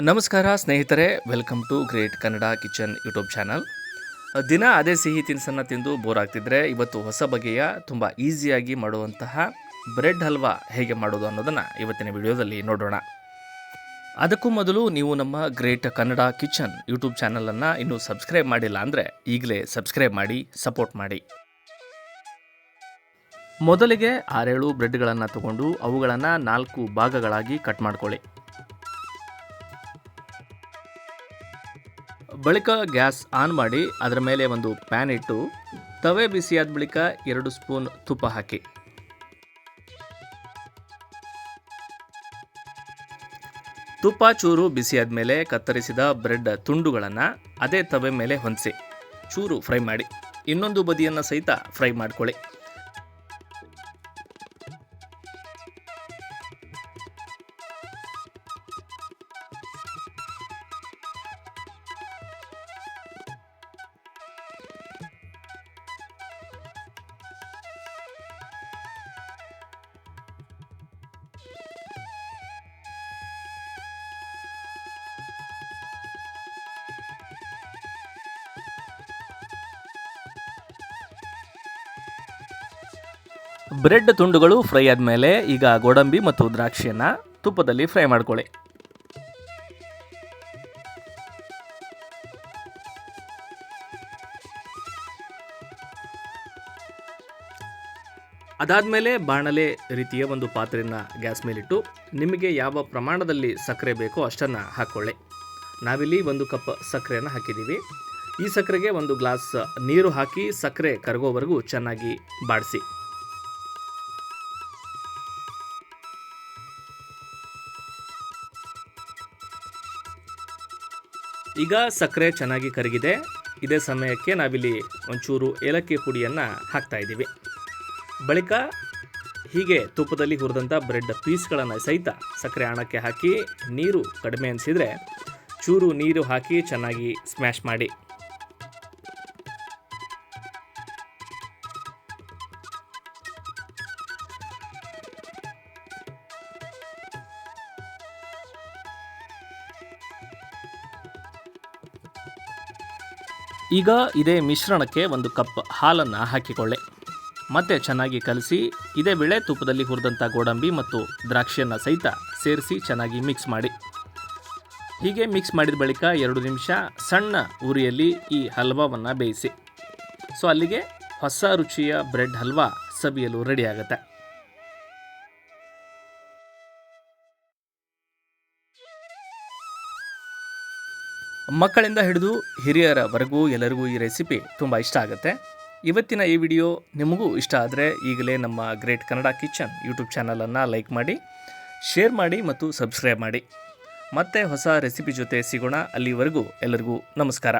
ನಮಸ್ಕಾರ ಸ್ನೇಹಿತರೆ, welcome to great Kannada kitchen YouTube channel. ದಿನ ಅದೇ ಸಿಹಿ ತಿನಿಸನ್ನು ತಿಂದು ಬೋರ್ ಆಗ್ತಿದ್ರೆ ಇವತ್ತು ಹೊಸ ಬಗೆಯ ತುಂಬ ಈಸಿಯಾಗಿ ಮಾಡುವಂತಹ ಬ್ರೆಡ್ ಹಲ್ವಾ ಹೇಗೆ ಮಾಡೋದು ಅನ್ನೋದನ್ನು ಇವತ್ತಿನ ವಿಡಿಯೋದಲ್ಲಿ ನೋಡೋಣ. ಅದಕ್ಕೂ ಮೊದಲು ನೀವು ನಮ್ಮ ಗ್ರೇಟ್ ಕನ್ನಡ ಕಿಚನ್ ಯೂಟ್ಯೂಬ್ ಚಾನಲನ್ನು ಇನ್ನೂ ಸಬ್ಸ್ಕ್ರೈಬ್ ಮಾಡಿಲ್ಲ ಅಂದರೆ ಈಗಲೇ ಸಬ್ಸ್ಕ್ರೈಬ್ ಮಾಡಿ, ಸಪೋರ್ಟ್ ಮಾಡಿ. ಮೊದಲಿಗೆ 6-7 ಬ್ರೆಡ್ಗಳನ್ನು ತಗೊಂಡು ಅವುಗಳನ್ನು 4 ಭಾಗಗಳಾಗಿ ಕಟ್ ಮಾಡ್ಕೊಳ್ಳಿ. ಬಳಿಕ ಗ್ಯಾಸ್ ಆನ್ ಮಾಡಿ ಅದರ ಮೇಲೆ ಒಂದು ಪ್ಯಾನ್ ಇಟ್ಟು ತವೆ ಬಿಸಿಯಾದ ಬಳಿಕ 2 ಸ್ಪೂನ್ ತುಪ್ಪ ಹಾಕಿ. ತುಪ್ಪ ಚೂರು ಬಿಸಿಯಾದ ಮೇಲೆ ಕತ್ತರಿಸಿದ ಬ್ರೆಡ್ ತುಂಡುಗಳನ್ನು ಅದೇ ತವೆ ಮೇಲೆ ಹೊಂದಿಸಿ ಚೂರು ಫ್ರೈ ಮಾಡಿ. ಇನ್ನೊಂದು ಬದಿಯನ್ನು ಸಹಿತ ಫ್ರೈ ಮಾಡ್ಕೊಳ್ಳಿ. ಬ್ರೆಡ್ ತುಂಡುಗಳು ಫ್ರೈ ಆದಮೇಲೆ ಈಗ ಗೋಡಂಬಿ ಮತ್ತು ದ್ರಾಕ್ಷಿಯನ್ನು ತುಪ್ಪದಲ್ಲಿ ಫ್ರೈ ಮಾಡ್ಕೊಳ್ಳಿ. ಅದಾದಮೇಲೆ ಬಾಣಲೆ ರೀತಿಯ ಒಂದು ಪಾತ್ರೆಯನ್ನು ಗ್ಯಾಸ್ ಮೇಲಿಟ್ಟು ನಿಮಗೆ ಯಾವ ಪ್ರಮಾಣದಲ್ಲಿ ಸಕ್ಕರೆ ಬೇಕೋ ಅಷ್ಟನ್ನು ಹಾಕ್ಕೊಳ್ಳಿ. ನಾವಿಲ್ಲಿ 1 ಕಪ್ ಸಕ್ಕರೆಯನ್ನು ಹಾಕಿದ್ದೀವಿ. ಈ ಸಕ್ಕರೆಗೆ 1 ಗ್ಲಾಸ್ ನೀರು ಹಾಕಿ ಸಕ್ಕರೆ ಕರಗೋವರೆಗೂ ಚೆನ್ನಾಗಿ ಬಾಡಿಸಿ. ಈಗ ಸಕ್ಕರೆ ಚೆನ್ನಾಗಿ ಕರಗಿದೆ. ಇದೇ ಸಮಯಕ್ಕೆ ನಾವಿಲ್ಲಿ ಒಂಚೂರು ಏಲಕ್ಕಿ ಪುಡಿಯನ್ನು ಹಾಕ್ತಾ ಇದ್ದೀವಿ. ಬಳಿಕ ಹೀಗೆ ತುಪ್ಪದಲ್ಲಿ ಹುರಿದಂಥ ಬ್ರೆಡ್ ಪೀಸ್ಗಳನ್ನು ಸಹಿತ ಸಕ್ಕರೆ ಆಣಕ್ಕೆ ಹಾಕಿ ನೀರು ಕಡಿಮೆ ಅನಿಸಿದರೆ ಚೂರು ನೀರು ಹಾಕಿ ಚೆನ್ನಾಗಿ ಸ್ಮ್ಯಾಶ್ ಮಾಡಿ. ಈಗ ಇದೇ ಮಿಶ್ರಣಕ್ಕೆ 1 ಕಪ್ ಹಾಲನ್ನು ಹಾಕಿಕೊಳ್ಳಿ. ಮತ್ತೆ ಚೆನ್ನಾಗಿ ಕಲಸಿ ಇದೇ ವೇಳೆ ತುಪ್ಪದಲ್ಲಿ ಹುರಿದಂಥ ಗೋಡಂಬಿ ಮತ್ತು ದ್ರಾಕ್ಷಿಯನ್ನು ಸಹಿತ ಸೇರಿಸಿ ಚೆನ್ನಾಗಿ ಮಿಕ್ಸ್ ಮಾಡಿ. ಹೀಗೆ ಮಿಕ್ಸ್ ಮಾಡಿದ ಬಳಿಕ 2 ನಿಮಿಷ ಸಣ್ಣ ಉರಿಯಲ್ಲಿ ಈ ಹಲ್ವಾವನ್ನು ಬೇಯಿಸಿ. ಸೊ ಅಲ್ಲಿಗೆ ಹೊಸ ರುಚಿಯ ಬ್ರೆಡ್ ಹಲ್ವಾ ಸವಿಯಲು ರೆಡಿ ಆಗುತ್ತೆ. ಮಕ್ಕಳಿಂದ ಹಿಡಿದು ಹಿರಿಯರವರೆಗೂ ಎಲ್ಲರಿಗೂ ಈ ರೆಸಿಪಿ ತುಂಬ ಇಷ್ಟ ಆಗುತ್ತೆ. ಇವತ್ತಿನ ಈ ವಿಡಿಯೋ ನಿಮಗೂ ಇಷ್ಟ ಆದರೆ ಈಗಲೇ ನಮ್ಮ ಗ್ರೇಟ್ ಕನ್ನಡ ಕಿಚನ್ ಯೂಟ್ಯೂಬ್ ಚಾನಲನ್ನು ಲೈಕ್ ಮಾಡಿ, ಶೇರ್ ಮಾಡಿ ಮತ್ತು ಸಬ್ಸ್ಕ್ರೈಬ್ ಮಾಡಿ. ಮತ್ತೆ ಹೊಸ ರೆಸಿಪಿ ಜೊತೆ ಸಿಗೋಣ. ಅಲ್ಲಿವರೆಗೂ ಎಲ್ಲರಿಗೂ ನಮಸ್ಕಾರ.